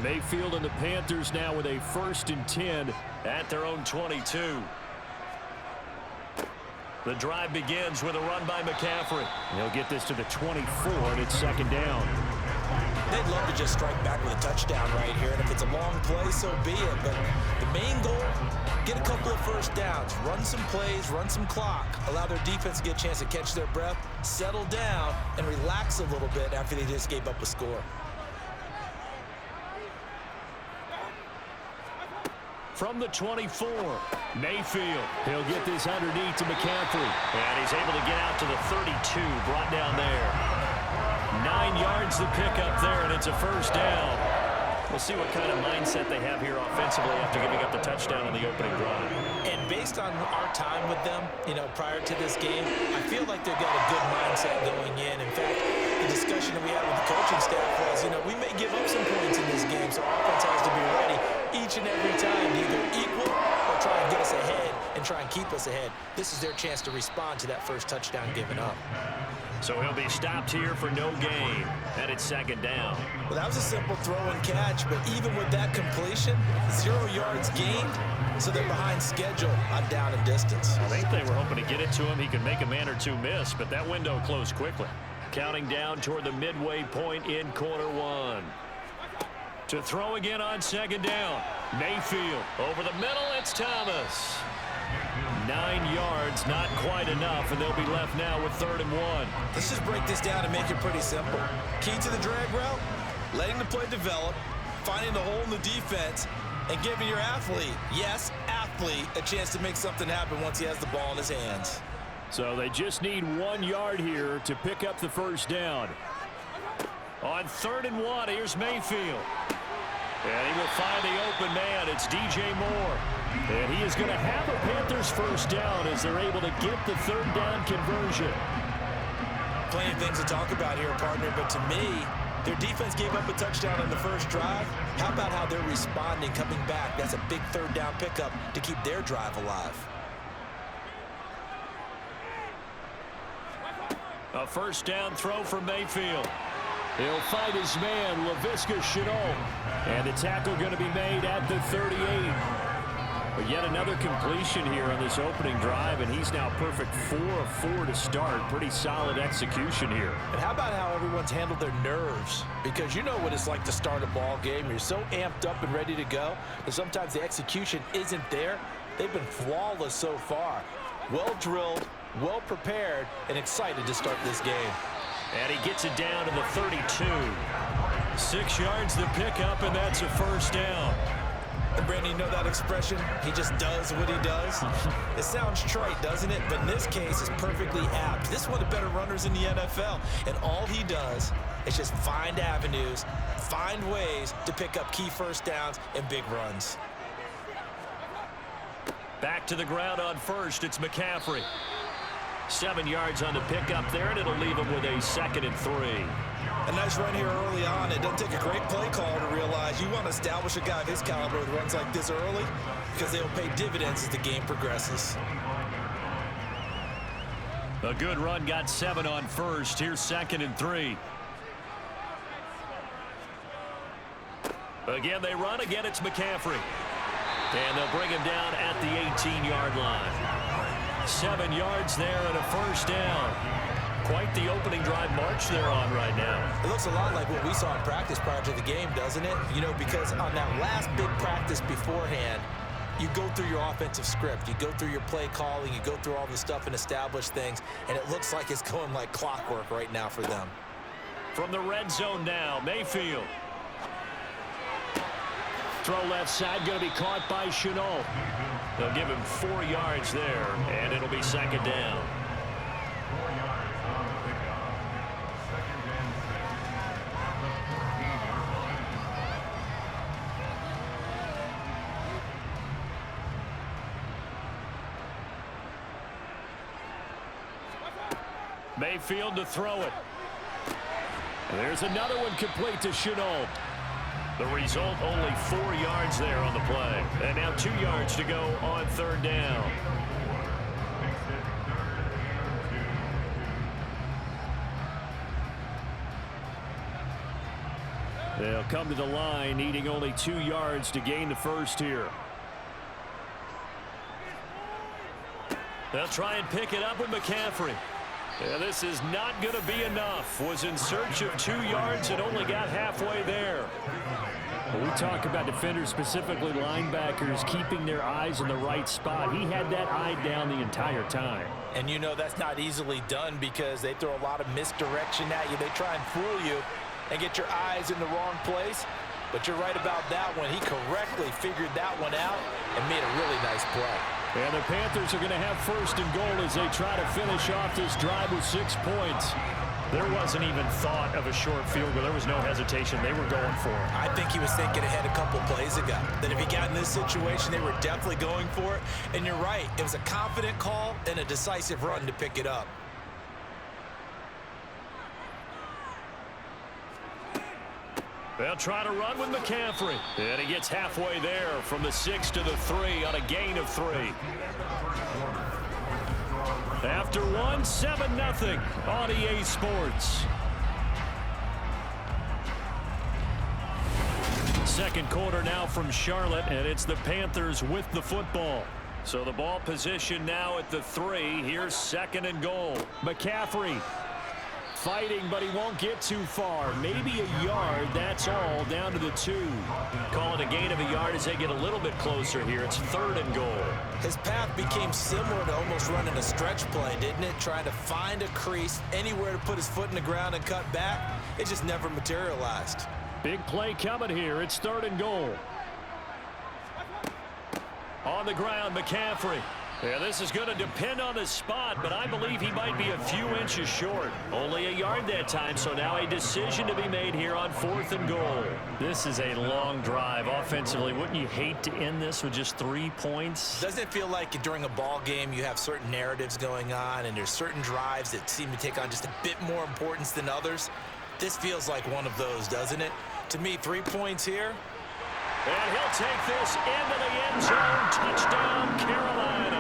Mayfield and the Panthers now with a 1st and 10 at their own 22. The drive begins with a run by McCaffrey. He'll get this to the 24, and it's 2nd down. They'd love to just strike back with a touchdown right here, and if it's a long play, so be it. But the main goal, get a couple of first downs, run some plays, run some clock, allow their defense to get a chance to catch their breath, settle down, and relax a little bit after they just gave up a score. From the 24, Mayfield. He'll get this underneath to McCaffrey. And he's able to get out to the 32, brought down there. 9 yards to pick up there, and it's a 1st down. We'll see what kind of mindset they have here offensively after giving up the touchdown in the opening drive. And based on our time with them, prior to this game, I feel like they've got a good mindset going in. In fact, the discussion that we had with the coaching staff was, we may give up some points in this game, so our offense has to be ready each and every time to either equal or try and get us ahead and try and keep us ahead. This is their chance to respond to that first touchdown given up. So he'll be stopped here for no gain, and it's 2nd down. Well, that was a simple throw and catch, but even with that completion, 0 yards gained, so they're behind schedule on down and distance. I think they were hoping to get it to him. He could make a man or two miss, but that window closed quickly. Counting down toward the midway point in quarter 1. To throw again on 2nd down. Mayfield over the middle. It's Thomas. 9 yards, not quite enough, and they'll be left now with 3rd and 1. Let's just break this down and make it pretty simple. Key to the drag route, letting the play develop, finding the hole in the defense, and giving your athlete, yes, athlete, a chance to make something happen once he has the ball in his hands. So they just need 1 yard here to pick up the 1st down. On 3rd and 1, here's Mayfield. And he will find the open man. It's DJ Moore. And he is going to have a Panthers 1st down as they're able to get the 3rd down conversion. Plenty of things to talk about here, partner, but to me, their defense gave up a touchdown on the first drive. How about how they're responding, coming back? That's a big 3rd down pickup to keep their drive alive. A 1st down throw from Mayfield. He'll fight his man, Laviska Shenault. And the tackle going to be made at the 38. But yet another completion here on this opening drive, and he's now perfect 4 of 4 to start. Pretty solid execution here. And how about how everyone's handled their nerves? Because you know what it's like to start a ball game. You're so amped up and ready to go that sometimes the execution isn't there. They've been flawless so far. Well drilled, well prepared, and excited to start this game. And he gets it down to the 32. 6 yards to pick up, and that's a 1st down. And Brandon, you know that expression? He just does what he does. It sounds trite, doesn't it? But in this case, it's perfectly apt. This is one of the better runners in the NFL. And all he does is just find avenues, find ways to pick up key 1st downs and big runs. Back to the ground on 1st. It's McCaffrey. 7 yards on the pickup there, and it'll leave him with a 2nd and 3. A nice run here early on. It doesn't take a great play caller to realize you want to establish a guy of his caliber with runs like this early because they'll pay dividends as the game progresses. A good run, got 7 on 1st. Here's 2nd and 3. Again, they run. Again, it's McCaffrey. And they'll bring him down at the 18-yard line. 7 yards there and a 1st down. Quite the opening drive march they're on right now. It looks a lot like what we saw in practice prior to the game, doesn't it? You know, because on that last big practice beforehand, you go through your offensive script. You go through your play calling. You go through all the stuff and establish things. And it looks like it's going like clockwork right now for them. From the red zone now, Mayfield. Throw left side, going to be caught by Shenault. They'll give him 4 yards there, and it'll be 2nd down. Mayfield to throw it. And there's another one complete to Shenault. The result, only 4 yards there on the play. And now 2 yards to go on 3rd down. They'll come to the line, needing only 2 yards to gain the first here. They'll try and pick it up with McCaffrey. Yeah, this is not going to be enough. Was in search of 2 yards and only got halfway there. When we talk about defenders, specifically linebackers, keeping their eyes in the right spot. He had that eye down the entire time. And you know that's not easily done because they throw a lot of misdirection at you. They try and fool you and get your eyes in the wrong place. But you're right about that one. He correctly figured that one out and made a really nice play. And the Panthers are going to have first and goal as they try to finish off this drive with 6 points. There wasn't even thought of a short field goal. There was no hesitation. They were going for it. I think he was thinking ahead a couple plays ago. That if he got in this situation, they were definitely going for it. And you're right. It was a confident call and a decisive run to pick it up. They'll try to run with McCaffrey. And he gets halfway there from the 6 to the 3 on a gain of 3. After 1, 7-0 on EA Sports. Second quarter now from Charlotte, and it's the Panthers with the football. So the ball position now at the 3. Here's second and goal. McCaffrey fighting, but he won't get too far. Maybe a yard, that's all, down to the 2. Call it a gain of a yard as they get a little bit closer here. It's third and goal. His path became similar to almost running a stretch play, didn't it? Trying to find a crease, anywhere to put his foot in the ground and cut back. It just never materialized. Big play coming here. It's third and goal. On the ground, McCaffrey. Yeah, this is going to depend on the spot, but I believe he might be a few inches short. Only a yard that time, so now a decision to be made here on fourth and goal. This is a long drive offensively. Wouldn't you hate to end this with just 3 points? Doesn't it feel like during a ball game you have certain narratives going on and there's certain drives that seem to take on just a bit more importance than others? This feels like one of those, doesn't it? To me, 3 points here. And he'll take this into the end zone. Touchdown, Carolina.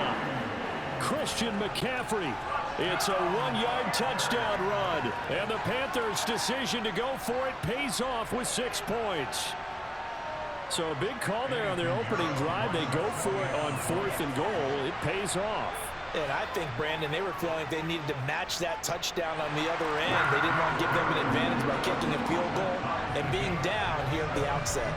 Christian McCaffrey. It's a 1-yard touchdown run. And the Panthers' decision to go for it pays off with 6 points. So a big call there on their opening drive. They go for it on fourth and goal. It pays off. And I think, Brandon, they were feeling like they needed to match that touchdown on the other end. They didn't want to give them an advantage by kicking a field goal and being down here at the outset.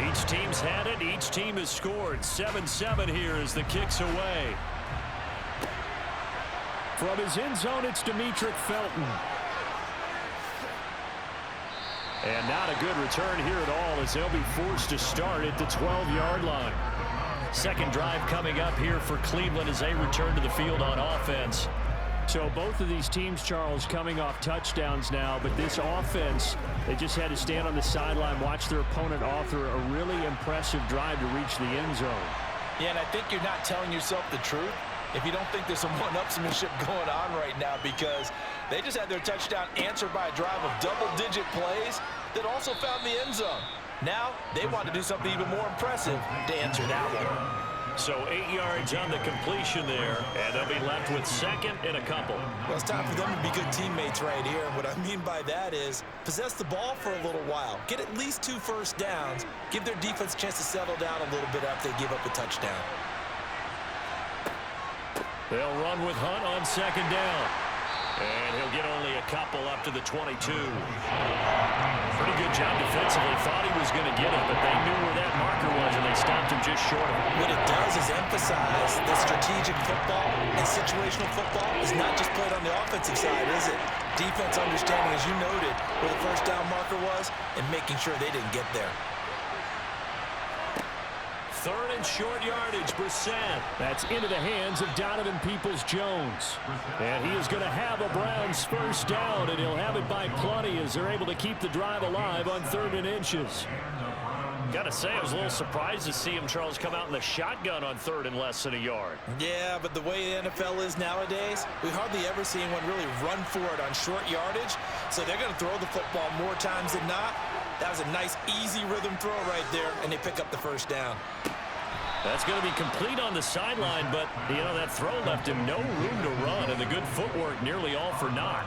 Each team's had it. Each team has scored. 7-7 here as the kick's away. From his end zone, it's Demetric Felton. And not a good return here at all as they'll be forced to start at the 12-yard line. Second drive coming up here for Cleveland as they return to the field on offense. So both of these teams, Charles, coming off touchdowns now, but this offense, they just had to stand on the sideline, watch their opponent author a really impressive drive to reach the end zone. Yeah, and I think you're not telling yourself the truth if you don't think there's some one-upsmanship going on right now, because they just had their touchdown answered by a drive of double-digit plays that also found the end zone. Now they want to do something even more impressive to answer that one. So 8 yards on the completion there, and they'll be left with second and a couple. Well, it's time for them to be good teammates right here. And what I mean by that is possess the ball for a little while. Get at least 2 first downs. Give their defense a chance to settle down a little bit after they give up a touchdown. They'll run with Hunt on second down. And he'll get only a couple up to the 22. Pretty good job defensively. Thought he was going to get it, but they knew where that marker was, and they stopped him just short of it. What it does is emphasize that strategic football and situational football is not just played on the offensive side, is it? Defense understanding, as you noted, where the first down marker was and making sure they didn't get there. Third and short yardage, Brissett. That's into the hands of Donovan Peoples-Jones. And he is going to have a Browns first down, and he'll have it by plenty as they're able to keep the drive alive on 3rd and inches. Got to say, I was a little surprised to see him, Charles, come out in the shotgun on 3rd and less than a yard. Yeah, but the way the NFL is nowadays, we hardly ever see anyone really run for it on short yardage. So they're going to throw the football more times than not. That was a nice, easy rhythm throw right there, and they pick up the first down. That's going to be complete on the sideline, but, you know, that throw left him no room to run, and the good footwork nearly all for naught.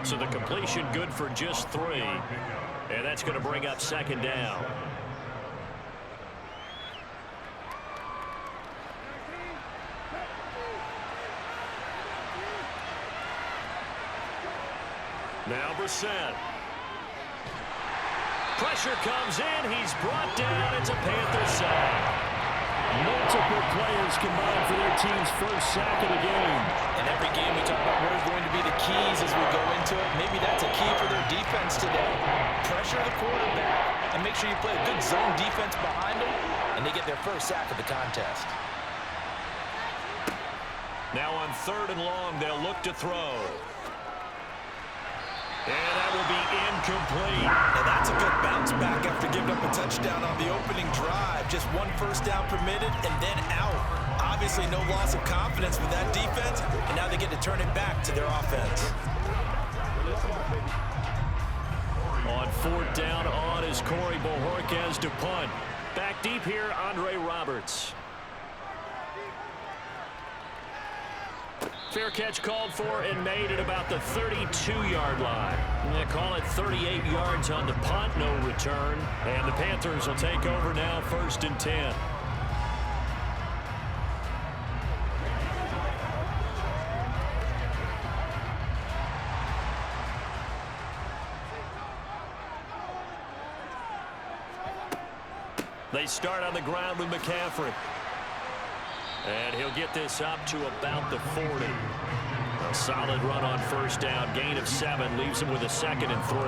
So the completion good for just 3, and that's going to bring up 2nd down. Now Brissett. Pressure comes in. He's brought down. It's a Panther sack. Multiple players combined for their team's first sack of the game. In every game we talk about where's going to be the keys as we go into it. Maybe that's a key for their defense today. Pressure the quarterback and make sure you play a good zone defense behind them, and they get their first sack of the contest. Now on 3rd and long, they'll look to throw. And that will be incomplete. Now that's a good bounce back after giving up a touchdown on the opening drive. Just 1 first down permitted and then out. Obviously no loss of confidence with that defense, and now they get to turn it back to their offense. On 4th down, on is Corey Bojorquez to punt. Back deep here, Andre Roberts. Fair catch called for and made at about the 32-yard line. They call it 38 yards on the punt, no return. And the Panthers will take over now, 1st and 10. They start on the ground with McCaffrey. And he'll get this up to about the 40. A solid run on 1st down. Gain of 7 leaves him with a 2nd and 3.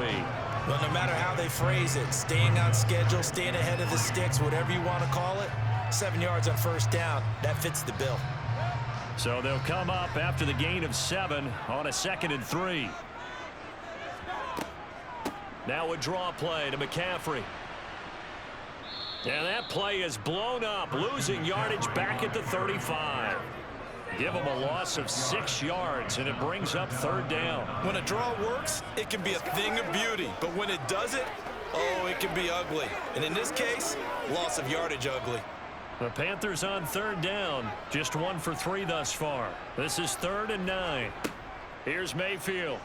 Well, no matter how they phrase it, staying on schedule, staying ahead of the sticks, whatever you want to call it, 7 yards on 1st down, that fits the bill. So they'll come up after the gain of 7 on a 2nd and 3. Now a draw play to McCaffrey. And that play is blown up, losing yardage back at the 35. Give them a loss of 6 yards, and it brings up 3rd down. When a draw works, it can be a thing of beauty. But when it doesn't, oh, it can be ugly. And in this case, loss of yardage ugly. The Panthers on 3rd down, just 1 for 3 thus far. This is 3rd and 9. Here's Mayfield.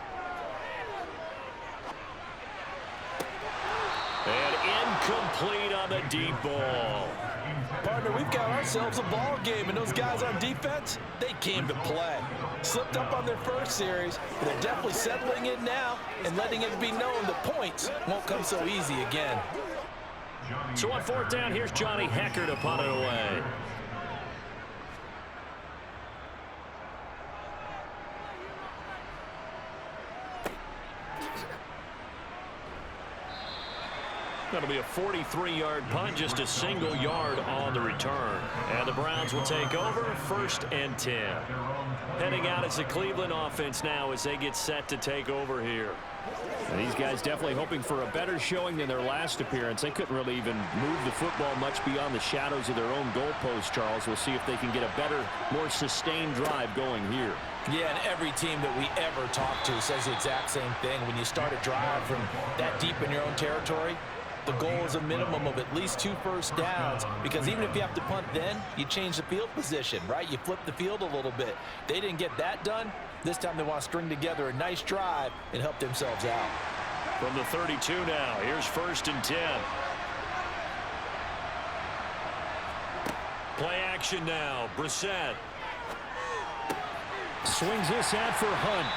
And incomplete on the deep ball. Partner, we've got ourselves a ball game, and those guys on defense, they came to play. Slipped up on their first series, but they're definitely settling in now and letting it be known the points won't come so easy again. So on 4th down, here's Johnny Hecker to punt it away. That'll be a 43-yard punt, just a single yard on the return. And the Browns will take over, 1st and 10. Heading out as the Cleveland offense now as they get set to take over here. And these guys definitely hoping for a better showing than their last appearance. They couldn't really even move the football much beyond the shadows of their own goalpost, Charles. We'll see if they can get a better, more sustained drive going here. Yeah, and every team that we ever talk to says the exact same thing. When you start a drive from that deep in your own territory, the goal is a minimum of at least 2 first downs, because even if you have to punt then, you change the field position, right? You flip the field a little bit. They didn't get that done. This time they want to string together a nice drive and help themselves out. From the 32 now, here's 1st and 10. Play action now, Brissett. Swings this out for Hunt.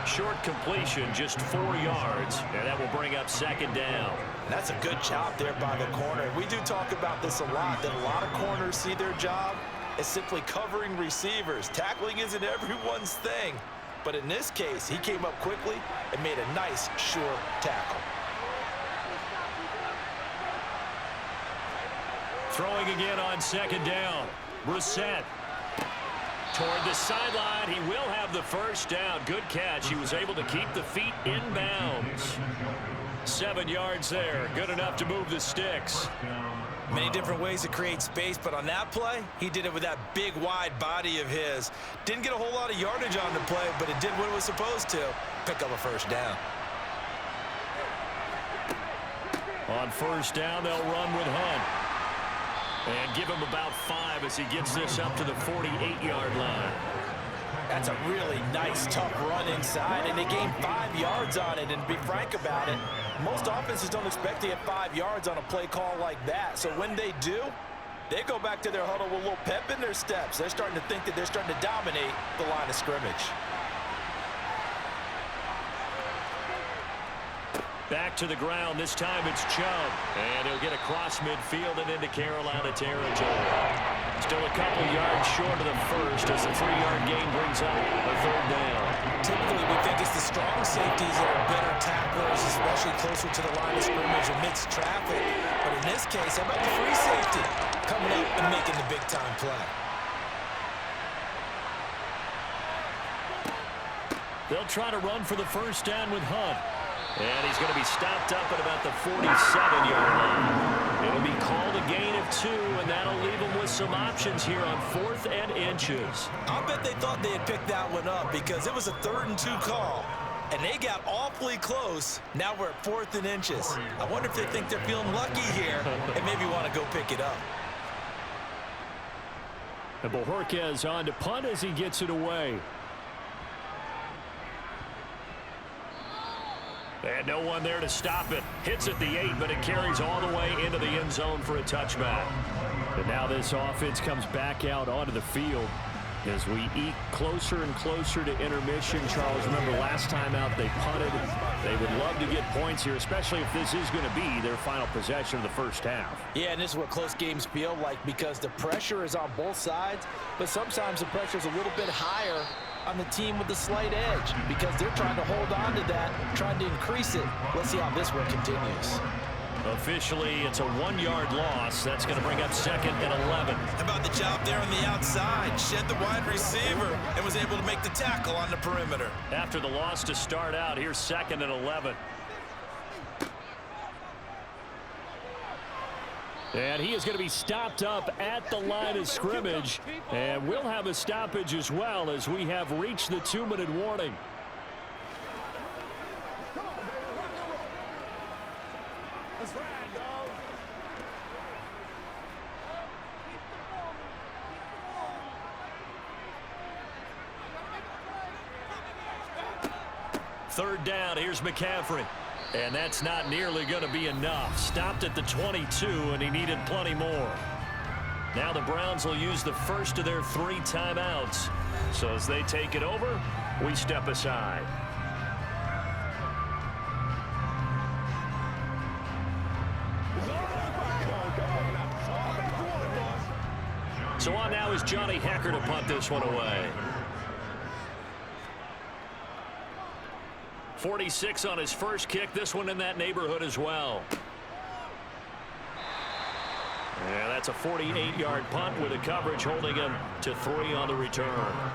Short completion, just 4 yards, and that will bring up second down. That's a good job there by the corner. We do talk about this a lot, that a lot of corners see their job as simply covering receivers. Tackling isn't everyone's thing. But in this case, he came up quickly and made a nice, sure tackle. Throwing again on second down. Brissett toward the sideline. He will have the first down. Good catch. He was able to keep the feet in bounds. 7 yards there. Good enough to move the sticks. Many different ways to create space, but on that play, he did it with that big, wide body of his. Didn't get a whole lot of yardage on the play, but it did what it was supposed to. Pick up a first down. On first down, they'll run with Hunt. And give him about 5 as he gets this up to the 48-yard line. That's a really nice, tough run inside, and they gained 5 yards on it. And to be frank about it, most offenses don't expect to get 5 yards on a play call like that. So when they do, they go back to their huddle with a little pep in their steps. They're starting to think that they're starting to dominate the line of scrimmage. Back to the ground. This time it's Chubb. And he'll get across midfield and into Carolina territory. Still a couple yards short of the first as the 3-yard gain brings up a third down. Typically, we think it's the strong safeties that are better tacklers, especially closer to the line of scrimmage amidst traffic. But in this case, how about the free safety coming up and making the big-time play? They'll try to run for the first down with Hunt. And he's going to be stopped up at about the 47-yard line. It'll be called a gain of 2, and that'll leave them with some options here on 4th and inches. I'll bet they thought they had picked that one up because it was a 3rd and 2 call, and they got awfully close. Now we're at 4th and inches. I wonder if they think they're feeling lucky here and maybe want to go pick it up. And Bojorquez on to punt as he gets it away. And no one there to stop it. Hits at the 8, but it carries all the way into the end zone for a touchback. And now this offense comes back out onto the field as we eke closer and closer to intermission. Charles, remember last time out they punted. They would love to get points here, especially if this is going to be their final possession of the first half. Yeah, and this is what close games feel like because the pressure is on both sides, but sometimes the pressure is a little bit higher on the team with the slight edge because they're trying to hold on to that, trying to increase it. Let's see how this one continues. Officially, it's a 1-yard loss. That's going to bring up 2nd and 11. How about the job there on the outside? Shed the wide receiver and was able to make the tackle on the perimeter. After the loss to start out, here's 2nd and 11. And he is going to be stopped up at the line of scrimmage. And we'll have a stoppage as well as we have reached the 2-minute warning. Third down, here's McCaffrey. And that's not nearly going to be enough. Stopped at the 22, and he needed plenty more. Now the Browns will use the first of their 3 timeouts. So as they take it over, we step aside. So on now is Johnny Hecker to punt this one away. 46 on his first kick. This one in that neighborhood as well. And that's a 48-yard punt with a coverage holding him to 3 on the return.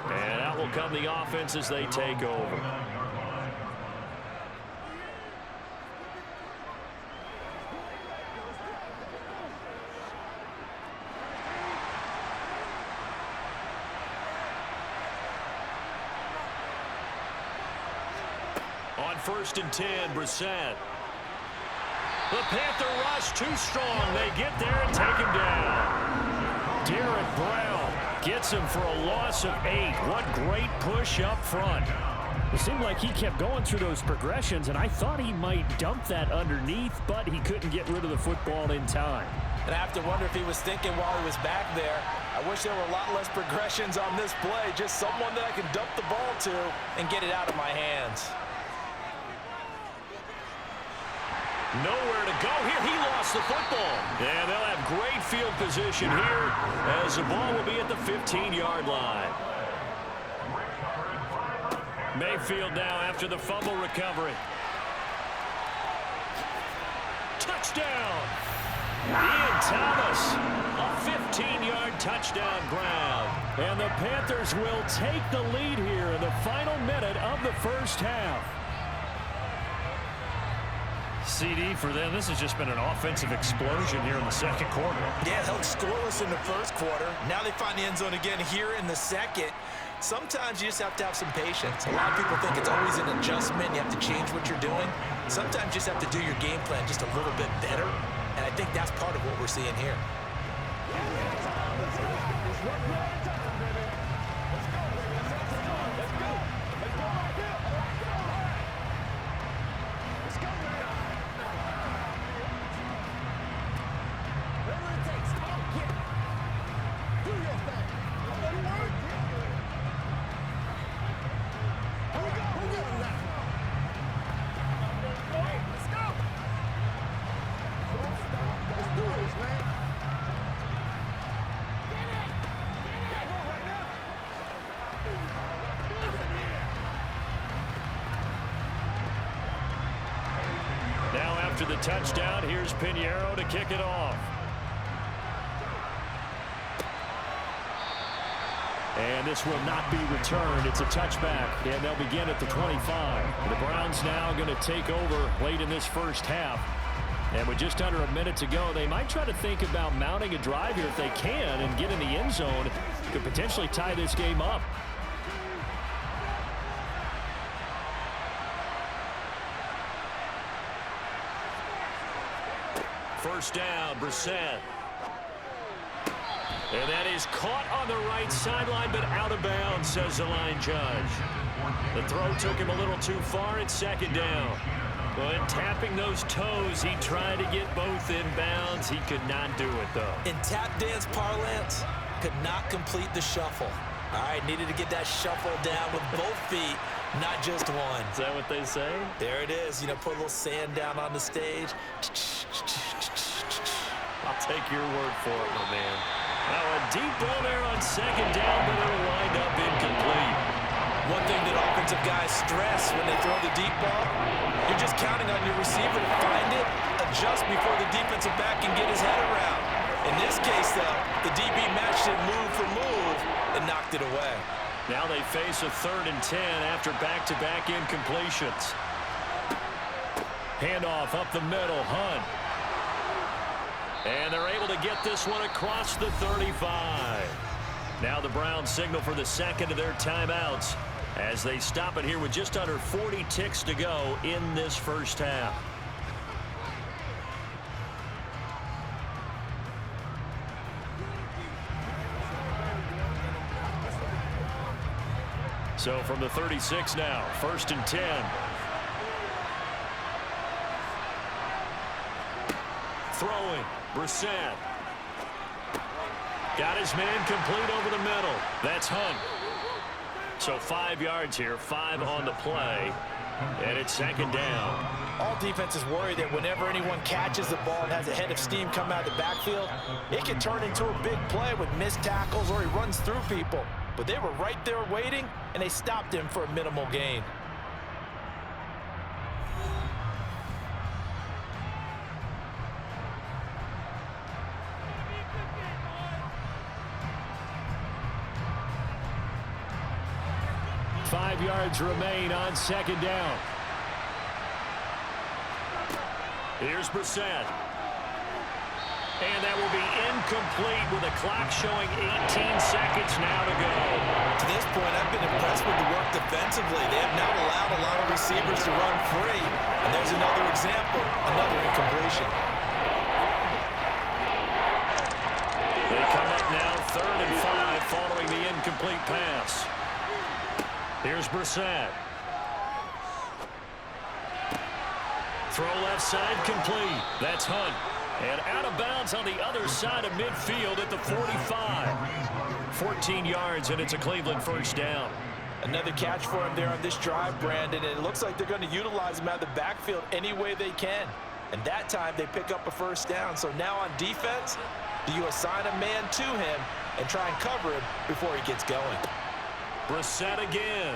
And out will come the offense as they take over. On 1st and 10, Brissett. The Panther rush too strong. They get there and take him down. Derek Brown gets him for a loss of 8. What great push up front. It seemed like he kept going through those progressions, and I thought he might dump that underneath, but he couldn't get rid of the football in time. And I have to wonder if he was thinking while he was back there, I wish there were a lot less progressions on this play, just someone that I can dump the ball to and get it out of my hands. Nowhere to go here. He lost the football. And they'll have great field position here as the ball will be at the 15-yard line. Mayfield now after the fumble recovery. Touchdown! Ian Thomas, a 15-yard touchdown grab. And the Panthers will take the lead here in the final minute of the first half. CD for them, this has just been an offensive explosion here in the second quarter. Yeah, held scoreless in the first quarter. Now they find the end zone again here in the second. Sometimes you just have to have some patience. A lot of people think it's always an adjustment. You have to change what you're doing. Sometimes you just have to do your game plan just a little bit better. And I think that's part of what we're seeing here. After the touchdown, here's Pinheiro to kick it off. And this will not be returned. It's a touchback, and they'll begin at the 25. The Browns now going to take over late in this first half. And with just under a minute to go, they might try to think about mounting a drive here if they can and get in the end zone. Could potentially tie this game up. First down, Brissett. And that is caught on the right sideline, but out of bounds, says the line judge. The throw took him a little too far. It's second down. But tapping those toes, he tried to get both in bounds. He could not do it, though. In tap dance parlance, could not complete the shuffle. All right, needed to get that shuffle down with both feet, not just one. Is that what they say? There it is. You know, put a little sand down on the stage. I'll take your word for it, my man. Now a deep ball there on second down, but it'll wind up incomplete. One thing that offensive guys stress when they throw the deep ball, you're just counting on your receiver to find it, adjust before the defensive back can get his head around. In this case, though, the DB matched it move for move and knocked it away. Now they face a 3rd and 10 after back-to-back incompletions. Handoff up the middle, Hunt. And they're able to get this one across the 35. Now the Browns signal for the second of their timeouts as they stop it here with just under 40 ticks to go in this first half. So from the 36 now, 1st and 10. Throwing, Brissett. Got his man complete over the middle. That's Hunt. So 5 yards here, 5 on the play, and it's second down. All defenses worry that whenever anyone catches the ball and has a head of steam come out of the backfield, it can turn into a big play with missed tackles or he runs through people. But they were right there waiting, and they stopped him for a minimal gain. Five yards remain on second down. Here's Brissett. And that will be incomplete with a clock showing 18 seconds now to go. To this point, I've been impressed with the work defensively. They have not allowed a lot of receivers to run free. And there's another example, another incompletion. They come up now 3rd and 5 following the incomplete pass. Here's Brissett. Throw left side complete. That's Hunt. And out of bounds on the other side of midfield at the 45. 14 yards, and it's a Cleveland first down. Another catch for him there on this drive, Brandon, and it looks like they're going to utilize him out of the backfield any way they can. And that time they pick up a first down. So now on defense, do you assign a man to him and try and cover him before he gets going? Brissett again.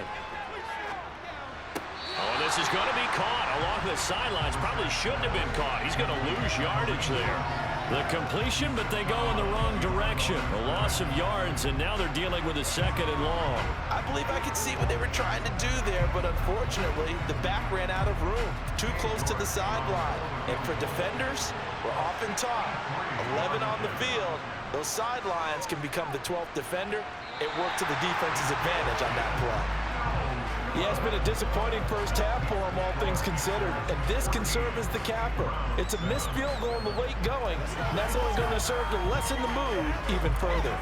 Oh, this is going to be caught along the sidelines. Probably shouldn't have been caught. He's going to lose yardage there. The completion, but they go in the wrong direction. A loss of yards, and now they're dealing with a second and long. I believe I could see what they were trying to do there, but unfortunately, the back ran out of room. Too close to the sideline. And for defenders, we're often taught 11 on the field. Those sidelines can become the 12th defender. It worked to the defense's advantage on that play. Yeah, it's been a disappointing first half for him, all things considered. And this can serve as the capper. It's a missed field goal in the late going, and that's only going to serve to lessen the mood even further.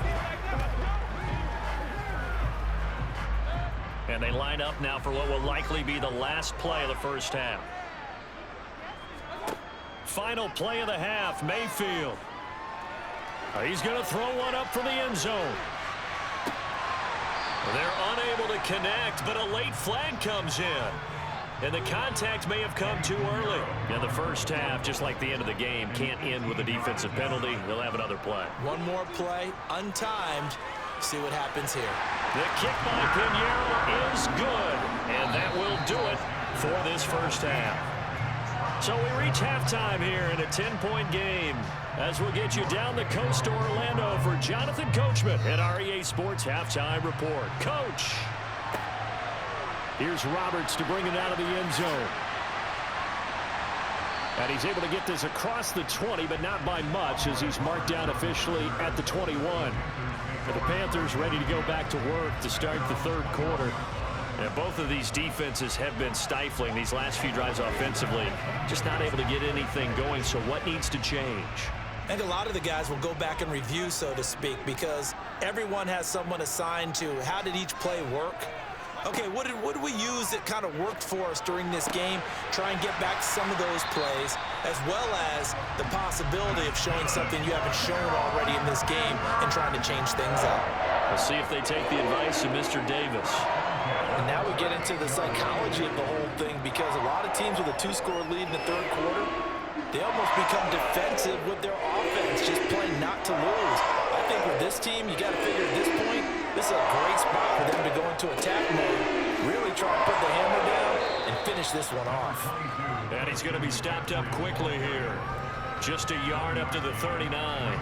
And they line up now for what will likely be the last play of the first half. Final play of the half, Mayfield. He's going to throw one up from the end zone. They're unable to connect, but a late flag comes in. And the contact may have come too early. In the first half, just like the end of the game, can't end with a defensive penalty. They'll have another play. One more play, untimed. See what happens here. The kick by Pinheiro is good, and that will do it for this first half. So we reach halftime here in a 10-point game, as we'll get you down the coast to Orlando for Jonathan Coachman at our EA Sports Halftime Report. Coach. Here's Roberts to bring it out of the end zone. And he's able to get this across the 20, but not by much, as he's marked down officially at the 21. And the Panthers ready to go back to work to start the third quarter. And both of these defenses have been stifling these last few drives offensively. Just not able to get anything going, so what needs to change? I think a lot of the guys will go back and review, so to speak, because everyone has someone assigned to how did each play work. Okay, what did we use that kind of worked for us during this game? Try and get back some of those plays, as well as the possibility of showing something you haven't shown already in this game and trying to change things up. We'll see if they take the advice of Mr. Davis. And now we get into the psychology of the whole thing, because a lot of teams with a two-score lead in the third quarter, they almost become defensive with their offense, just playing not to lose. I think with this team, you got to figure at this point, this is a great spot for them to go into attack mode, really try to put the hammer down and finish this one off. And he's going to be stopped up quickly here. Just a yard up to the 39.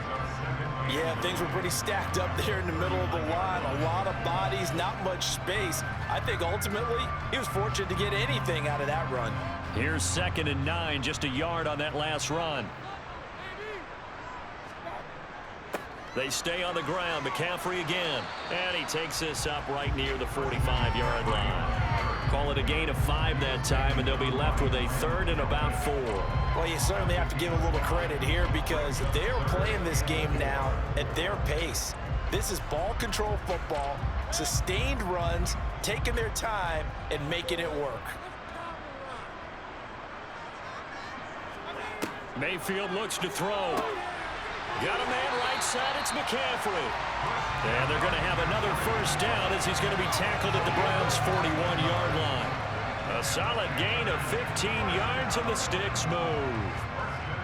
Yeah, things were pretty stacked up there in the middle of the line. A lot of bodies, not much space. I think ultimately he was fortunate to get anything out of that run. Here's 2nd and 9, just a yard on that last run. They stay on the ground. McCaffrey again. And he takes this up right near the 45-yard line. Call it a gain of 5 that time, and they'll be left with a 3rd and about 4. Well, you certainly have to give a little credit here, because they're playing this game now at their pace. This is ball control football, sustained runs, taking their time and making it work. Mayfield looks to throw. Got a man right side. It's McCaffrey. And they're going to have another first down as he's going to be tackled at the Browns' 41-yard line. A solid gain of 15 yards, and the sticks move.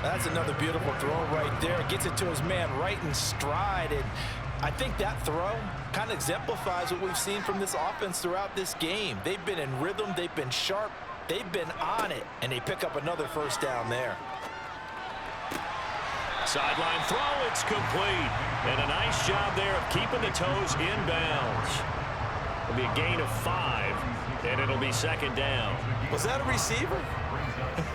That's another beautiful throw right there. Gets it to his man right in stride. And I think that throw kind of exemplifies what we've seen from this offense throughout this game. They've been in rhythm. They've been sharp. They've been on it. And they pick up another first down there. Sideline throw, it's complete. And a nice job there of keeping the toes inbounds. It'll be a gain of 5, and it'll be 2nd down. Was that a receiver?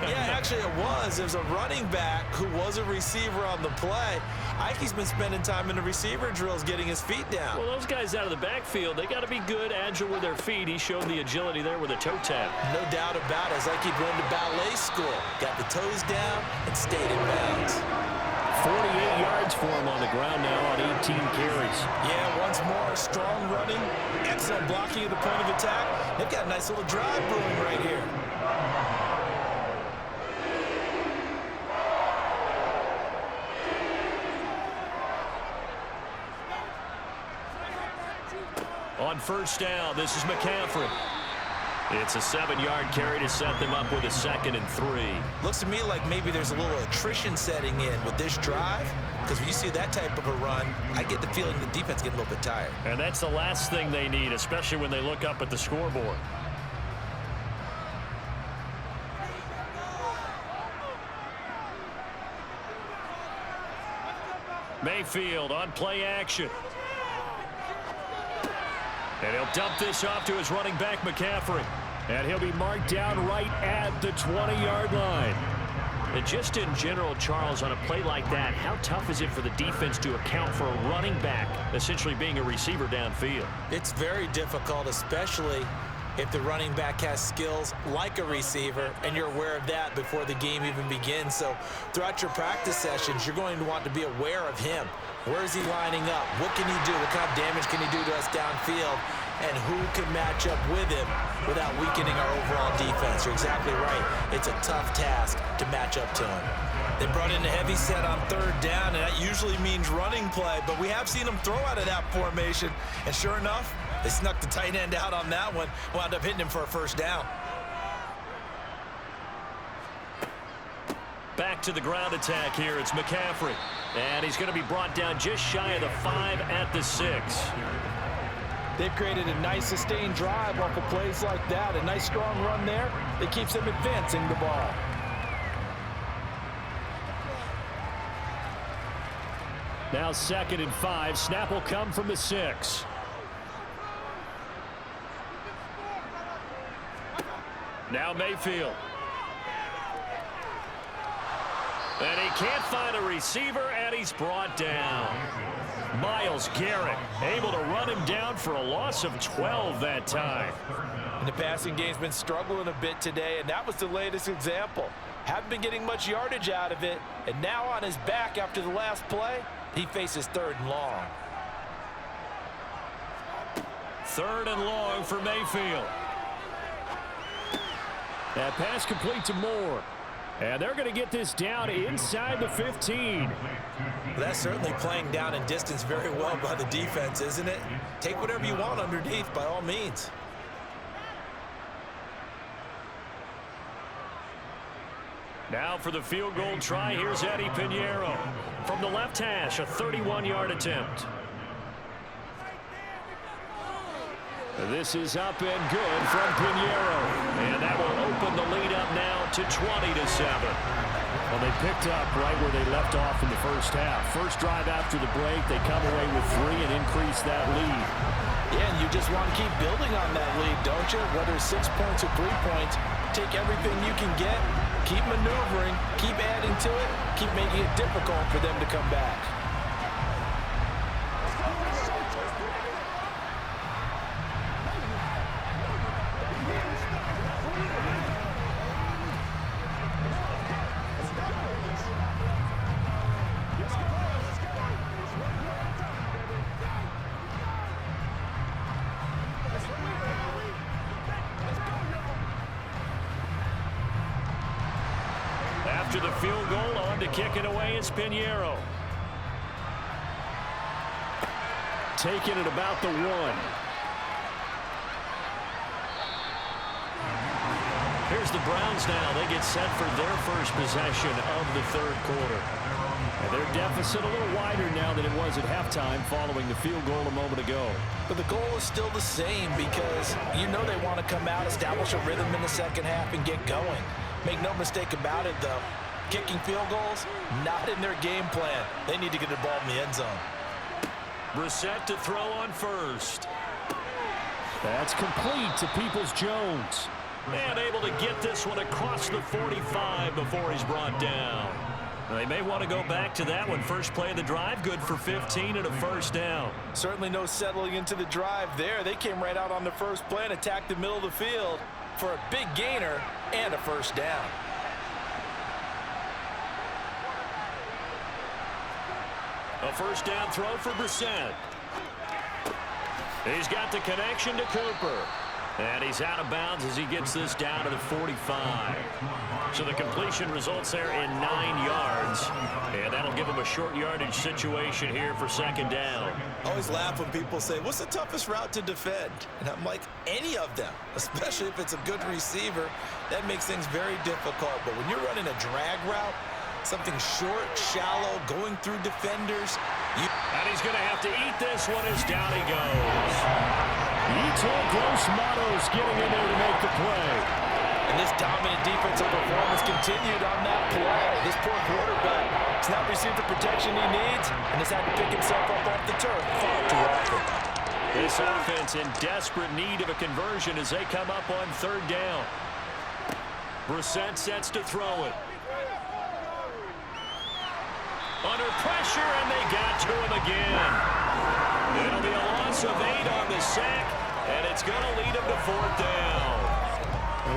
Yeah, actually it was. There's a running back who was a receiver on the play. Ikey's been spending time in the receiver drills getting his feet down. Well, those guys out of the backfield, they got to be good, agile with their feet. He showed the agility there with a toe tap. No doubt about it. It's like he'd going to ballet school. Got the toes down and stayed in bounds. 48 yards for him on the ground now on 18 carries. Yeah, once more, strong running, excellent blocking at the point of attack. They've got a nice little drive brewing right here. On first down, this is McCaffrey. It's a 7-yard carry to set them up with a 2nd and 3. Looks to me like maybe there's a little attrition setting in with this drive, because when you see that type of a run, I get the feeling the defense getting a little bit tired. And that's the last thing they need, especially when they look up at the scoreboard. Mayfield on play action. And he'll dump this off to his running back, McCaffrey. And he'll be marked down right at the 20-yard line. And just in general, Charles, on a play like that, how tough is it for the defense to account for a running back essentially being a receiver downfield? It's very difficult, especially if the running back has skills like a receiver, and you're aware of that before the game even begins. So throughout your practice sessions, you're going to want to be aware of him. Where is he lining up? What can he do? What kind of damage can he do to us downfield? And who can match up with him without weakening our overall defense? You're exactly right. It's a tough task to match up to him. They brought in a heavy set on 3rd down, and that usually means running play, but we have seen them throw out of that formation, and sure enough, they snuck the tight end out on that one, wound up hitting him for a 1st down. Back to the ground attack here. It's McCaffrey. And he's going to be brought down just shy of the 5 at the 6. They've created a nice sustained drive off of plays like that. A nice strong run there that keeps them advancing the ball. Now 2nd and 5. Snap will come from the 6. Now Mayfield. And he can't find a receiver, and he's brought down. Myles Garrett able to run him down for a loss of 12 that time. And the passing game's been struggling a bit today, and that was the latest example. Haven't been getting much yardage out of it, and now on his back after the last play, he faces 3rd and long. 3rd and long for Mayfield. That pass complete to Moore. And they're going to get this down inside the 15. That's certainly playing down in distance very well by the defense, isn't it? Take whatever you want underneath by all means. Now for the field goal try, here's Eddie Pinheiro. From the left hash, a 31-yard attempt. This is up and good from Pinheiro. And that will open the lead up now to 20-7. Well, they picked up right where they left off in the first half. First drive after the break, they come away with 3 and increase that lead. Yeah, and you just want to keep building on that lead, don't you? Whether it's 6 points or 3 points, take everything you can get, keep maneuvering, keep adding to it, keep making it difficult for them to come back. After the field goal, on to kick it away is Pinheiro. Taking it about the 1. Here's the Browns now. They get set for their first possession of the 3rd quarter. And their deficit a little wider now than it was at halftime following the field goal a moment ago. But the goal is still the same, because you know they want to come out, establish a rhythm in the 2nd half, and get going. Make no mistake about it, though. Kicking field goals, not in their game plan. They need to get the ball in the end zone. Brissett to throw on first. That's complete to Peoples-Jones. And able to get this one across the 45 before he's brought down. They may want to go back to that one. First play of the drive, good for 15 and a 1st down. Certainly no settling into the drive there. They came right out on the first play and attacked the middle of the field for a big gainer and a 1st down. A 1st down throw for Brissett. He's got the connection to Cooper. And he's out of bounds as he gets this down to the 45. So the completion results there in 9 yards. And that'll give them a short yardage situation here for second down. I always laugh when people say, what's the toughest route to defend? And I'm like, any of them, especially if it's a good receiver. That makes things very difficult. But when you're running a drag route, something short, shallow, going through defenders. And he's going to have to eat this one as down he goes. Ito Gross-Matos getting in there to make the play. And this dominant defensive performance continued on that play. This poor quarterback has not received the protection he needs and has had to pick himself up off the turf far too often. This offense in desperate need of a conversion as they come up on third down. Brissett sets to throw it. Under pressure, and they got to him again. It'll be a loss of 8 on the sack, and it's going to lead him to fourth down.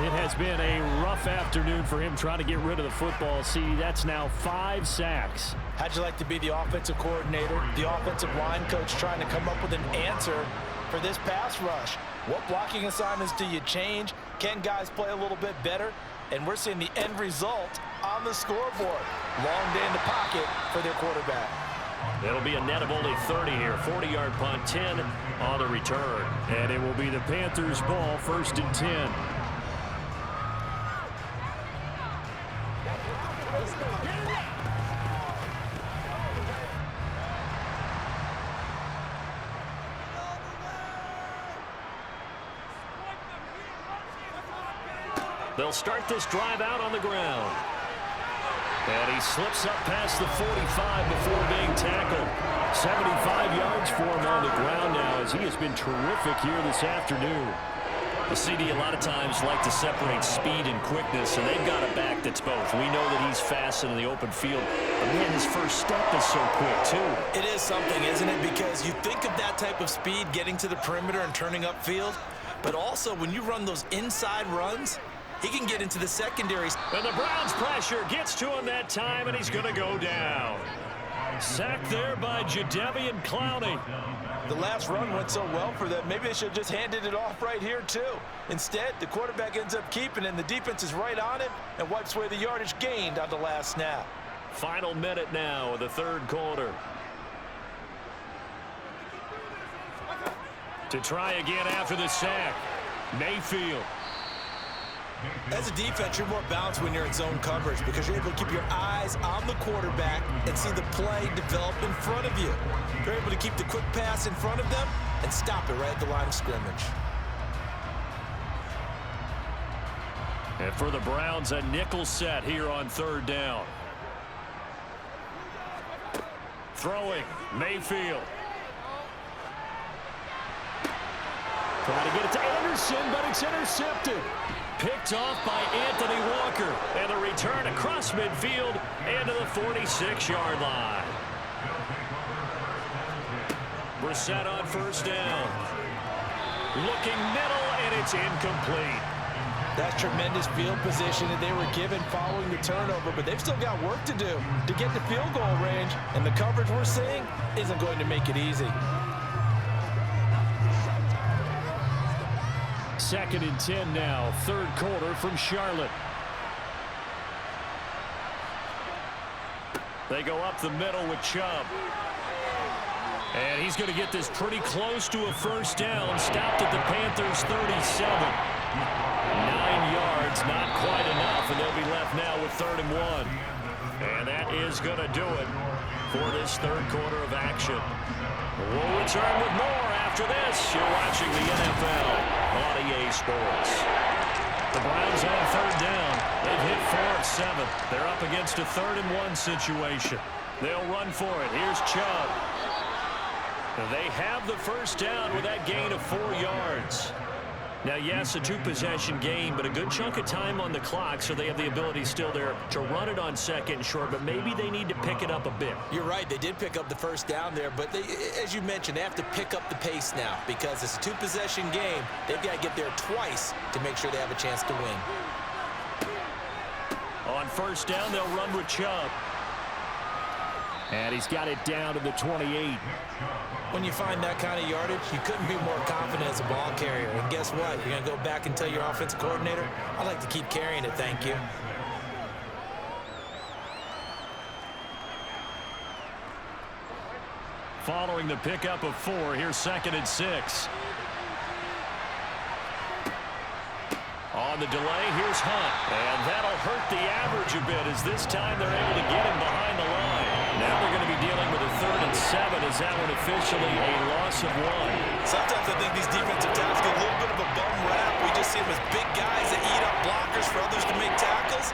It has been a rough afternoon for him trying to get rid of the football. See, that's now 5 sacks. How'd you like to be the offensive coordinator, the offensive line coach trying to come up with an answer for this pass rush? What blocking assignments do you change? Can guys play a little bit better? And we're seeing the end result on the scoreboard. Long day in the pocket for their quarterback. It'll be a net of only 30 here. 40-yard punt, 10 on the return. And it will be the Panthers' ball, 1st and 10. They'll start this drive out on the ground. And he slips up past the 45 before being tackled. 75 yards for him on the ground now as he has been terrific here this afternoon. The CD a lot of times like to separate speed and quickness, and they've got a back that's both. We know that he's fast in the open field, but man, his first step is so quick too. It is something, isn't it? Because you think of that type of speed getting to the perimeter and turning upfield, but also when you run those inside runs, he can get into the secondary. And the Browns' pressure gets to him that time, and he's going to go down. Sacked there by Jadeveon Clowney. The last run went so well for them, maybe they should have just handed it off right here, too. Instead, the quarterback ends up keeping it, and the defense is right on him and wipes away the yardage gained on the last snap. Final minute now of the third quarter. To try again after the sack, Mayfield. As a defense, you're more balanced when you're in zone coverage because you're able to keep your eyes on the quarterback and see the play develop in front of you. You're able to keep the quick pass in front of them and stop it right at the line of scrimmage. And for the Browns, a nickel set here on third down. Throwing, Mayfield. Trying to get it to Anderson, but it's intercepted. Picked off by Anthony Walker. And the return across midfield into the 46-yard line. Brissett on first down. Looking middle, and it's incomplete. That's tremendous field position that they were given following the turnover, but they've still got work to do to get to field goal range, and the coverage we're seeing isn't going to make it easy. 2nd and 10 now, third quarter from Charlotte. They go up the middle with Chubb. And he's going to get this pretty close to a first down. Stopped at the Panthers' 37. 9 yards, not quite enough, and they'll be left now with 3rd and 1. And that is going to do it for this third quarter of action. We'll return with more after this. You're watching the NFL on EA Sports. The Browns on third down. They've hit 4 of 7. They're up against a 3rd and 1 situation. They'll run for it. Here's Chubb. They have the first down with that gain of 4 yards. Now, yes, a 2-possession game, but a good chunk of time on the clock, so they have the ability still there to run it on 2nd and short, but maybe they need to pick it up a bit. You're right. They did pick up the first down there, but they, as you mentioned, they have to pick up the pace now because it's a 2-possession game. They've got to get there twice to make sure they have a chance to win. On first down, they'll run with Chubb. And he's got it down to the 28. When you find that kind of yardage, you couldn't be more confident as a ball carrier. And guess what? You're going to go back and tell your offensive coordinator, I'd like to keep carrying it, thank you. following the pickup of 4. Here's 2nd and 6. On the delay, here's Hunt. And that'll hurt the average a bit as this time they're able to get him behind the line. Now they're going to be dealing with a 3rd and 7 as that one officially a loss of 1. Sometimes I think these defensive tackles get a little bit of a bum rap. We just see them as big guys that eat up blockers for others to make tackles.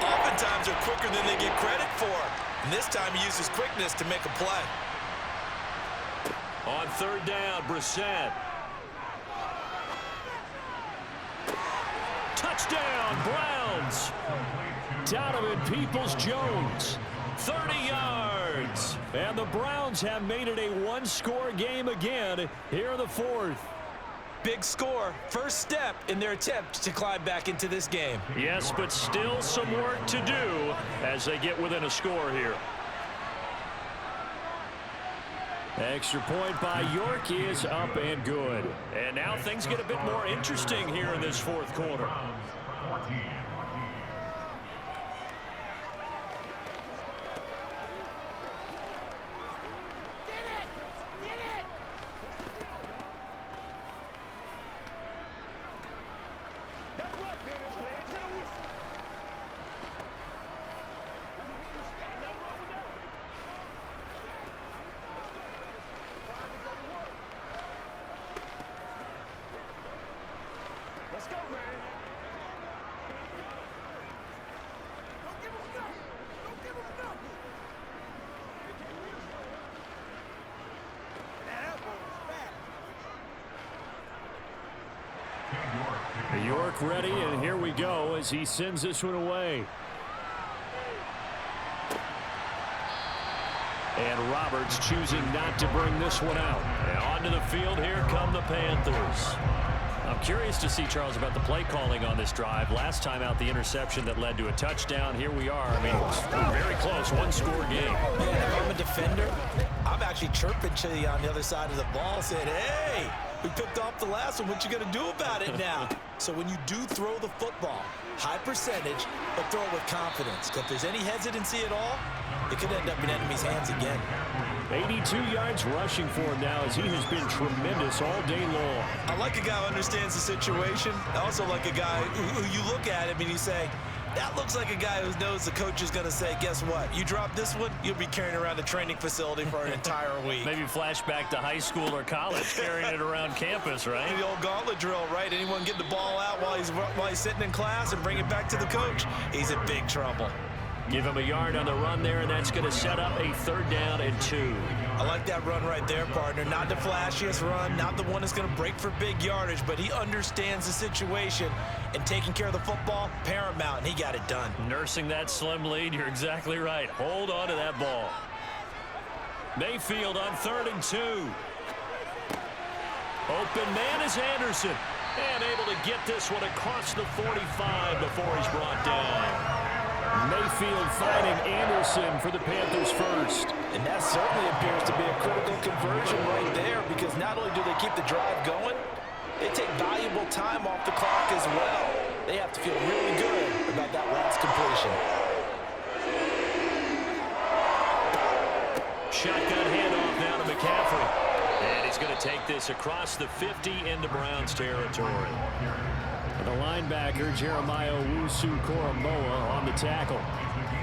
Oftentimes they're quicker than they get credit for. And this time he uses quickness to make a play. On 3rd down, Brissett. Touchdown, Browns. Donovan Peoples-Jones, 30 yards. And the Browns have made it a one-score game again here in the 4th. Big score, first step in their attempt to climb back into this game. Yes, but still some work to do as they get within a score here. Extra point by York is up and good. And now things get a bit more interesting here in this 4th quarter. York ready, and here we go as he sends this one away. And Roberts choosing not to bring this one out. And onto the field, here come the Panthers. I'm curious to see, Charles, about the play calling on this drive. Last time out, the interception that led to a touchdown. Here we are. I mean, it's very close, one-score game. Man, if I'm a defender, I'm actually chirping to you on the other side of the ball, saying, hey, we picked off the last one. What you going to do about it now? So when you do throw the football, high percentage, but throw it with confidence. Because if there's any hesitancy at all, it could end up in enemy's hands again. 82 yards rushing for him now as he has been tremendous all day long. I like a guy who understands the situation. I also like a guy who you look at him and you say, that looks like a guy who knows the coach is going to say, guess what? You drop this one, you'll be carrying around the training facility for an entire week. Maybe flashback to high school or college, carrying it around campus, right? The old gauntlet drill, right? Anyone get the ball out while he's sitting in class and bring it back to the coach, he's in big trouble. Give him a yard on the run there, and that's going to set up a 3rd down and 2. I like that run right there, partner. Not the flashiest run, not the one that's going to break for big yardage, but he understands the situation, and taking care of the football, paramount, and he got it done. Nursing that slim lead, you're exactly right. Hold on to that ball. Mayfield on 3rd and 2. Open man is Anderson, and able to get this one across the 45 before he's brought down. Mayfield finding Anderson for the Panthers first. And that certainly appears to be a critical conversion right there, because not only do they keep the drive going, they take valuable time off the clock as well. They have to feel really good about that last completion. Shotgun handoff now to McCaffrey. And he's going to take this across the 50 into Browns territory. The linebacker, Jeremiah Owusu-Koramoah, on the tackle.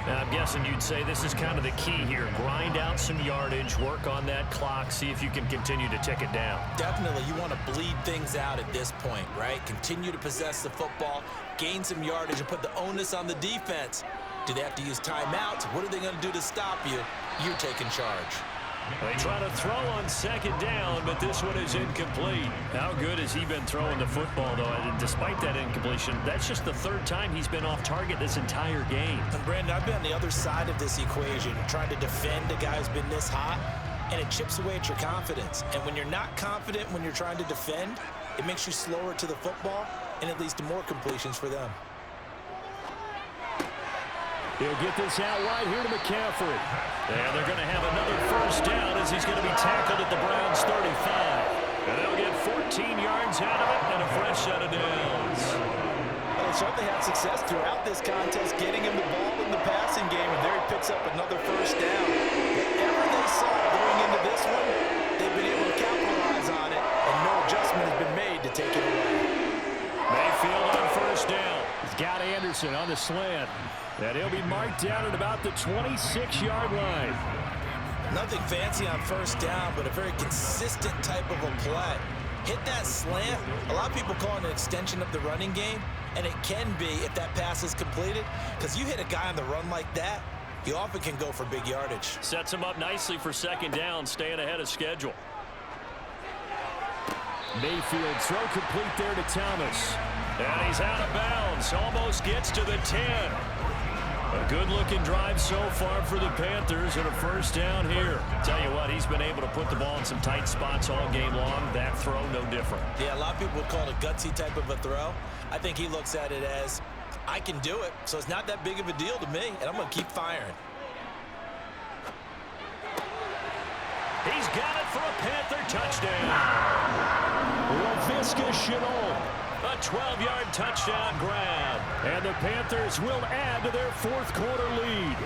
Now, I'm guessing you'd say this is kind of the key here. Grind out some yardage, work on that clock, see if you can continue to tick it down. Definitely, you want to bleed things out at this point, right? Continue to possess the football, gain some yardage, and put the onus on the defense. Do they have to use timeouts? What are they going to do to stop you? You're taking charge. They try to throw on 2nd down, but this one is incomplete. How good has he been throwing the football, though? And despite that incompletion, that's just the 3rd time he's been off target this entire game. And Brandon, I've been on the other side of this equation, trying to defend a guy who's been this hot, and it chips away at your confidence. And when you're not confident when you're trying to defend, it makes you slower to the football, and it leads to more completions for them. He'll get this out wide here to McCaffrey. And they're going to have another 1st down as he's going to be tackled at the Browns' 35. And they'll get 14 yards out of it and a fresh set of downs. It's certainly had success throughout this contest, getting him the ball in the passing game, and there he picks up another first down. Whatever they saw going into this one, they've been able to capitalize on it, and no adjustment has been made to take it away. Mayfield on first down. He's got Anderson on the slant. And he'll be marked down at about the 26-yard line. Nothing fancy on first down, but a very consistent type of a play. Hit that slant. A lot of people call it an extension of the running game, and it can be if that pass is completed, because you hit a guy on the run like that, you often can go for big yardage. Sets him up nicely for second down, staying ahead of schedule. Mayfield throw complete there to Thomas. And he's out of bounds. Almost gets to the 10. A good-looking drive so far for the Panthers and a first down here. Tell you what, he's been able to put the ball in some tight spots all game long. That throw, no different. Yeah, a lot of people would call it a gutsy type of a throw. I think he looks at it as, I can do it, so it's not that big of a deal to me, and I'm going to keep firing. He's got it for a Panther touchdown. LaVisca Chenault. A 12-yard touchdown grab. And the Panthers will add to their fourth quarter lead.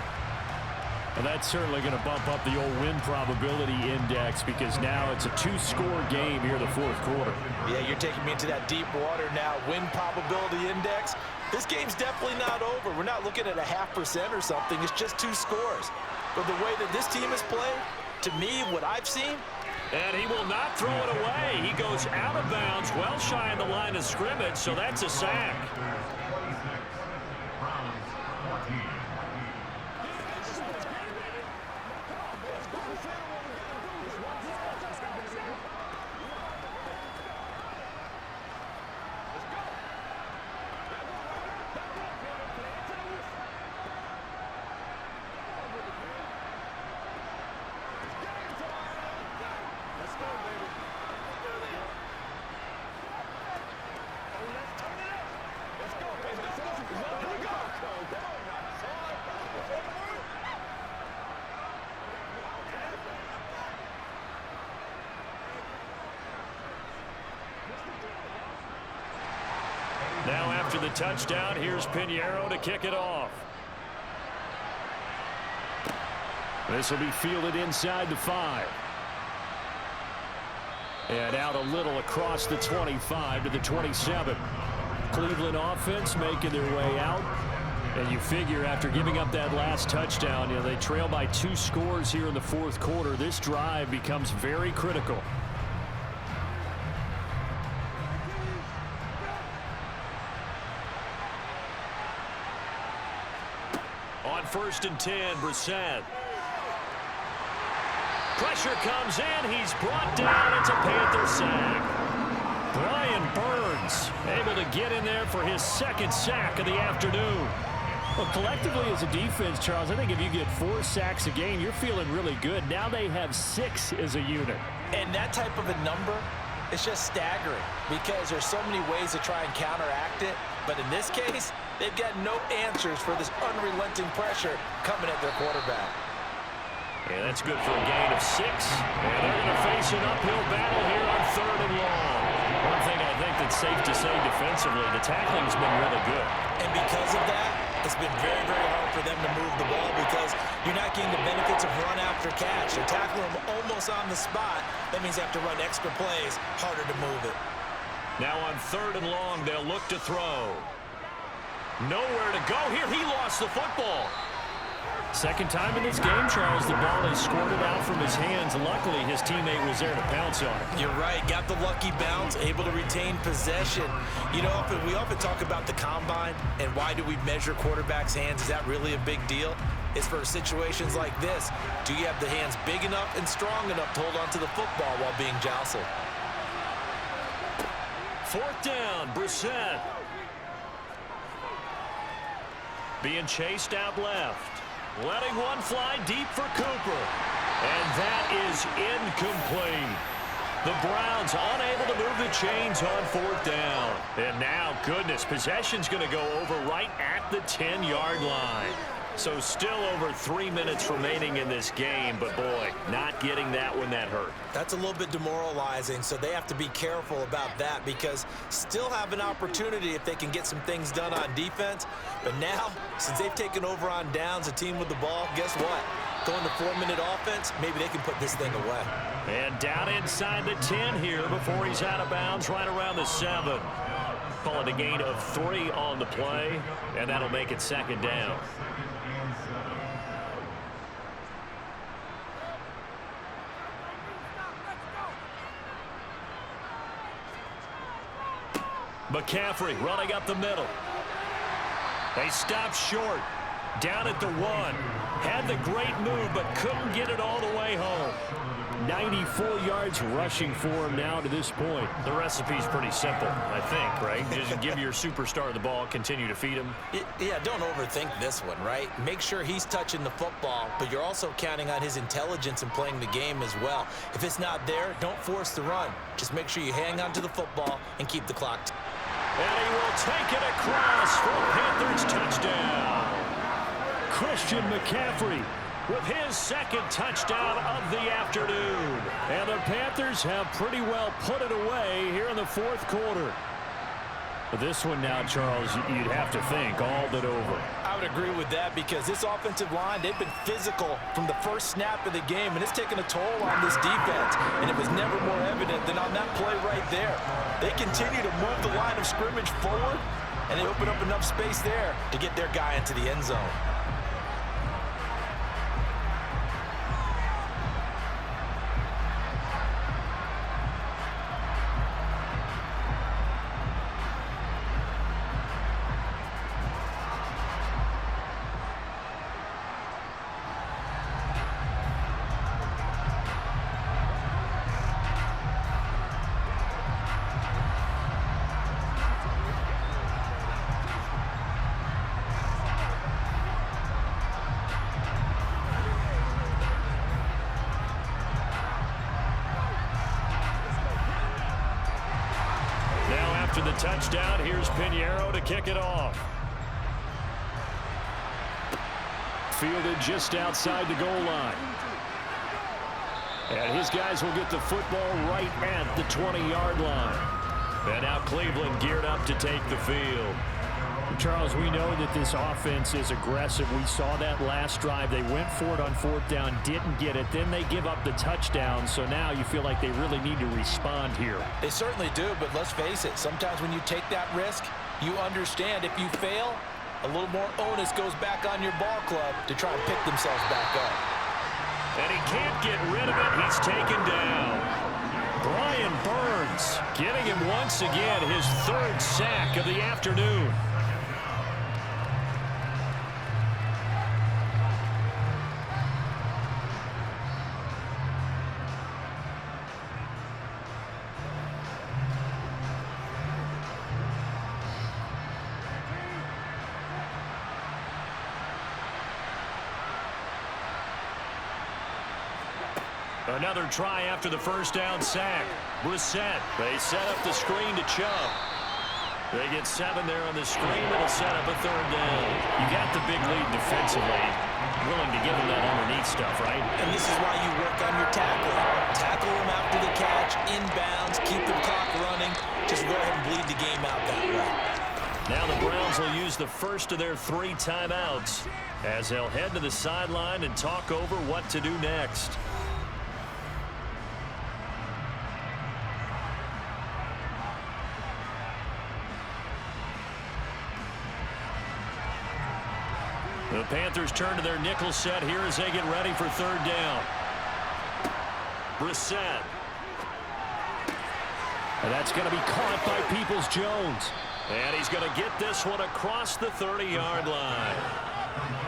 And that's certainly going to bump up the old win probability index because now it's a two-score game here in the fourth quarter. Yeah, you're taking me into that deep water now. Win probability index. This game's definitely not over. We're not looking at a 0.5% or something. It's just two scores. But the way that this team has played, to me, what I've seen, and he will not throw it away. He goes out of bounds, well shy of the line of scrimmage, so that's a sack. Now after the touchdown, here's Pinheiro to kick it off. This will be fielded inside the 5. And out a little across the 25 to the 27. Cleveland offense making their way out. And you figure after giving up that last touchdown, you know, they trail by 2 scores here in the fourth quarter. This drive becomes very critical. On 1st and 10, Brissett. Pressure comes in. He's brought down. It's a Panther sack. Brian Burns able to get in there for his second sack of the afternoon. Well, collectively as a defense, Charles, I think if you get 4 sacks a game, you're feeling really good. Now they have 6 as a unit. and that type of a number, it's just staggering because there's so many ways to try and counteract it. But in this case, they've got no answers for this unrelenting pressure coming at their quarterback. Yeah, that's good for a gain of 6. And they're going to face an uphill battle here on 3rd and long. One thing I think that's safe to say defensively, the tackling's been really good. And because of that, it's been very, very hard for them to move the ball because you're not getting the benefits of run after catch. They're tackling them almost on the spot. That means they have to run extra plays, harder to move it. Now on 3rd and long, they'll look to throw. Nowhere to go here. He lost the football. Second time in this game, Charles, the ball is squirted out from his hands. Luckily, his teammate was there to pounce on it. You're right. Got the lucky bounce, able to retain possession. You know, we often talk about the combine and why do we measure quarterbacks' hands? Is that really a big deal? It's for situations like this. Do you have the hands big enough and strong enough to hold onto the football while being jostled? 4th down, Brissett. Being chased out left. Letting one fly deep for Cooper. And that is incomplete. The Browns unable to move the chains on 4th down. And now, goodness, possession's going to go over right at the 10-yard line. So still over 3 minutes remaining in this game, but boy, not getting that one that hurt. That's a little bit demoralizing, so they have to be careful about that because still have an opportunity if they can get some things done on defense. But now, since they've taken over on downs, a team with the ball, guess what? Going to 4-minute offense, maybe they can put this thing away. And down inside the 10 here before he's out of bounds right around the 7. Call it a gain of 3 on the play, and that'll make it second down. McCaffrey running up the middle. They stop short. Down at the 1. Had the great move, but couldn't get it all the way home. 94 yards rushing for him now to this point. The recipe's pretty simple, I think, right? Just give your superstar the ball, continue to feed him. Yeah, don't overthink this one, right? Make sure he's touching the football, but you're also counting on his intelligence in playing the game as well. If it's not there, don't force the run. Just make sure you hang on to the football and keep the clock. And he will take it across for a Panthers touchdown. Christian McCaffrey with his second touchdown of the afternoon. And the Panthers have pretty well put it away here in the fourth quarter. But this one now, Charles, you'd have to think all but over. I would agree with that because this offensive line, they've been physical from the first snap of the game, and it's taken a toll on this defense. And it was never more evident than on that play right there. They continue to move the line of scrimmage forward, and they open up enough space there to get their guy into the end zone. After the touchdown, here's Pinheiro to kick it off. Fielded just outside the goal line. And his guys will get the football right at the 20-yard line. And now Cleveland geared up to take the field. Charles, we know that this offense is aggressive. We saw that last drive. They went for it on fourth down, didn't get it. Then they give up the touchdown. So now you feel like they really need to respond here. They certainly do, but let's face it. Sometimes when you take that risk, you understand if you fail, a little more onus goes back on your ball club to try and pick themselves back up. And he can't get rid of it. He's taken down. Brian Burns getting him once again his third sack of the afternoon. Another try after the first down sack. Brissett. They set up the screen to Chubb. They get 7 there on the screen. It'll set up a third down. You got the big lead defensively. Willing to give them that underneath stuff, right? And this is why you work on your tackling. Tackle them after the catch, inbounds, keep the clock running. Just go ahead and bleed the game out that way. Now the Browns will use the first of their 3 timeouts as they'll head to the sideline and talk over what to do next. The Panthers turn to their nickel set here as they get ready for third down. Brissett. And that's going to be caught by Peoples-Jones. And he's going to get this one across the 30-yard line.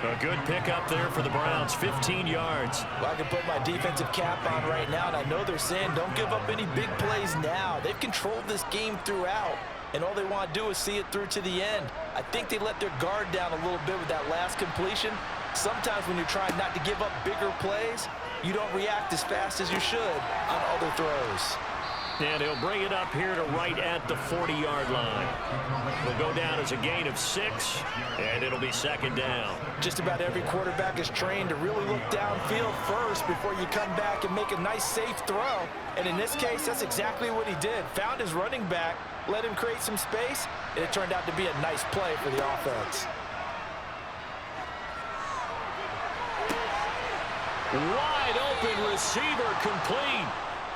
A good pickup there for the Browns, 15 yards. Well, I can put my defensive cap on right now, and I know they're saying don't give up any big plays now. They've controlled this game throughout, and all they want to do is see it through to the end. I think they let their guard down a little bit with that last completion. Sometimes when you're trying not to give up bigger plays, you don't react as fast as you should on other throws. And he'll bring it up here to right at the 40-yard line. It'll go down as a gain of 6, and it'll be second down. Just about every quarterback is trained to really look downfield first before you come back and make a nice, safe throw. And in this case, that's exactly what he did. Found his running back, let him create some space, and it turned out to be a nice play for the offense. Wide open receiver complete.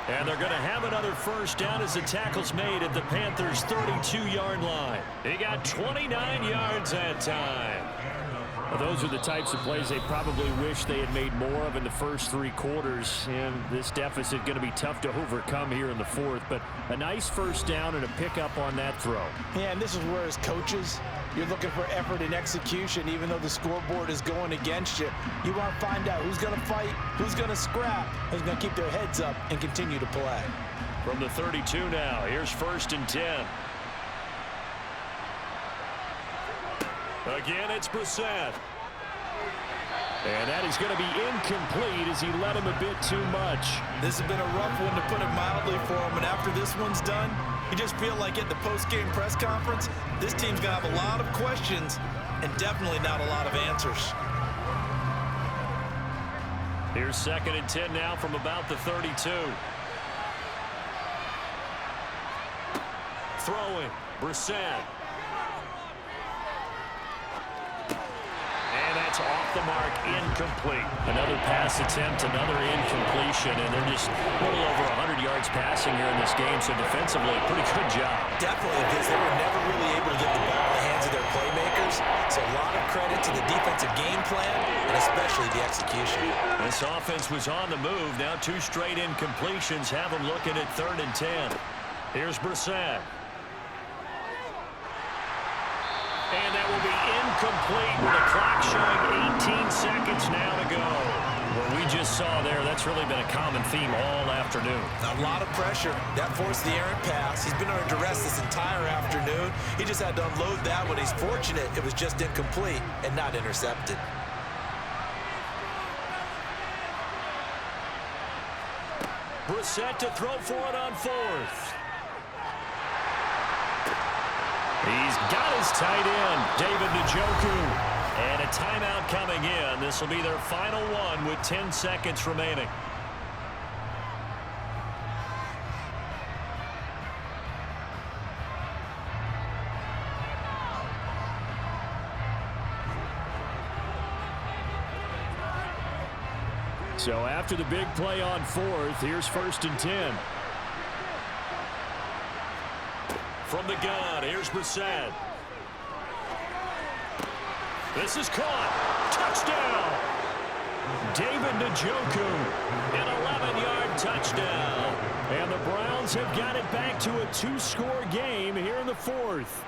And they're going to have another first down as the tackle's made at the Panthers' 32-yard line. He got 29 yards that time. Well, those are the types of plays they probably wish they had made more of in the first 3 quarters. And this deficit going to be tough to overcome here in the 4th. But a nice first down and a pickup on that throw. Yeah, and this is where as coaches, you're looking for effort and execution, even though the scoreboard is going against you. You want to find out who's going to fight, who's going to scrap, who's going to keep their heads up and continue to play. From the 32 now, here's 1st and 10. Again, it's Brissett. And that is going to be incomplete as he led him a bit too much. This has been a rough one, to put it mildly, for him. And after this one's done, you just feel like at the post-game press conference, this team's going to have a lot of questions and definitely not a lot of answers. Here's 2nd and 10 now from about the 32. Throwing, Brissett. And that's off the mark, incomplete. Another pass attempt, another incompletion, and they're just a little over 100 yards passing here in this game, so defensively, a pretty good job. Definitely, because they were never really able to get the ball in the hands of their playmakers, so a lot of credit to the defensive game plan, and especially the execution. This offense was on the move. Now 2 straight incompletions have them looking at 3rd and 10. Here's Brissett. And that will be incomplete with the clock showing 18 seconds now to go. What we just saw there, that's really been a common theme all afternoon. A lot of pressure. That forced the errant pass. He's been under duress this entire afternoon. He just had to unload that one. He's fortunate it was just incomplete and not intercepted. Brissett to throw for it on 4th. He's got his tight end, David Njoku. And a timeout coming in. This will be their final one with 10 seconds remaining. So after the big play on 4th, here's 1st and 10. From the gun, here's Brissett. This is caught. Touchdown! David Njoku, an 11-yard touchdown. And the Browns have got it back to a 2-score game here in the 4th.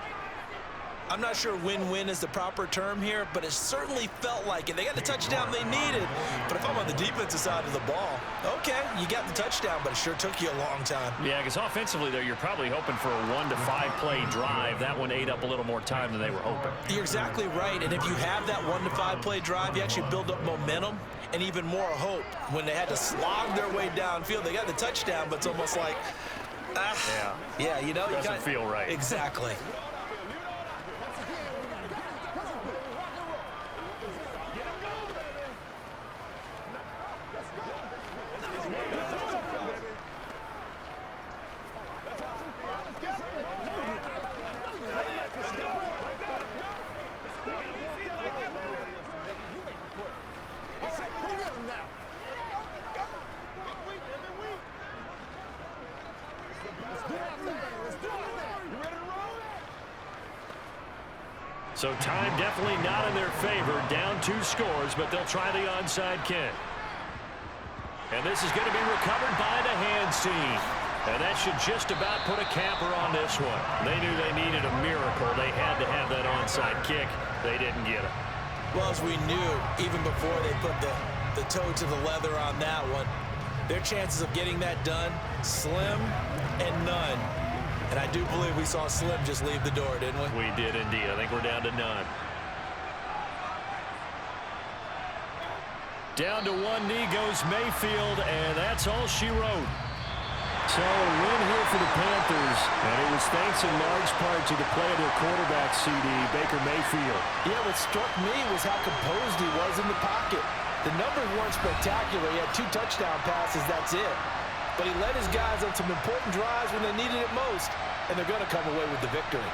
I'm not sure win-win is the proper term here, but it certainly felt like it. They got the touchdown they needed. But if I'm on the defensive side of the ball, okay, you got the touchdown, but it sure took you a long time. Yeah, because offensively, though, you're probably hoping for a 1 to 5 play drive. That one ate up a little more time than they were hoping. You're exactly right. And if you have that 1 to 5 play drive, you actually build up momentum and even more hope. When they had to slog their way downfield, they got the touchdown, but it's almost like, yeah, you know, doesn't feel right. Exactly. So time definitely not in their favor. Down 2 scores, but they'll try the onside kick. And this is going to be recovered by the hands team. And that should just about put a capper on this one. They knew they needed a miracle. They had to have that onside kick. They didn't get it. Well, as we knew, even before they put the toe to the leather on that one, their chances of getting that done, slim and none. And I do believe we saw Slim just leave the door, didn't we? We did indeed. I think we're down to none. Down to 1 knee goes Mayfield, and that's all she wrote. So a win here for the Panthers, and it was thanks in large part to the play of their quarterback, CD, Baker Mayfield. Yeah, what struck me was how composed he was in the pocket. The numbers weren't spectacular. He had 2 touchdown passes, that's it. But he led his guys on some important drives when they needed it most, and they're going to come away with the victory.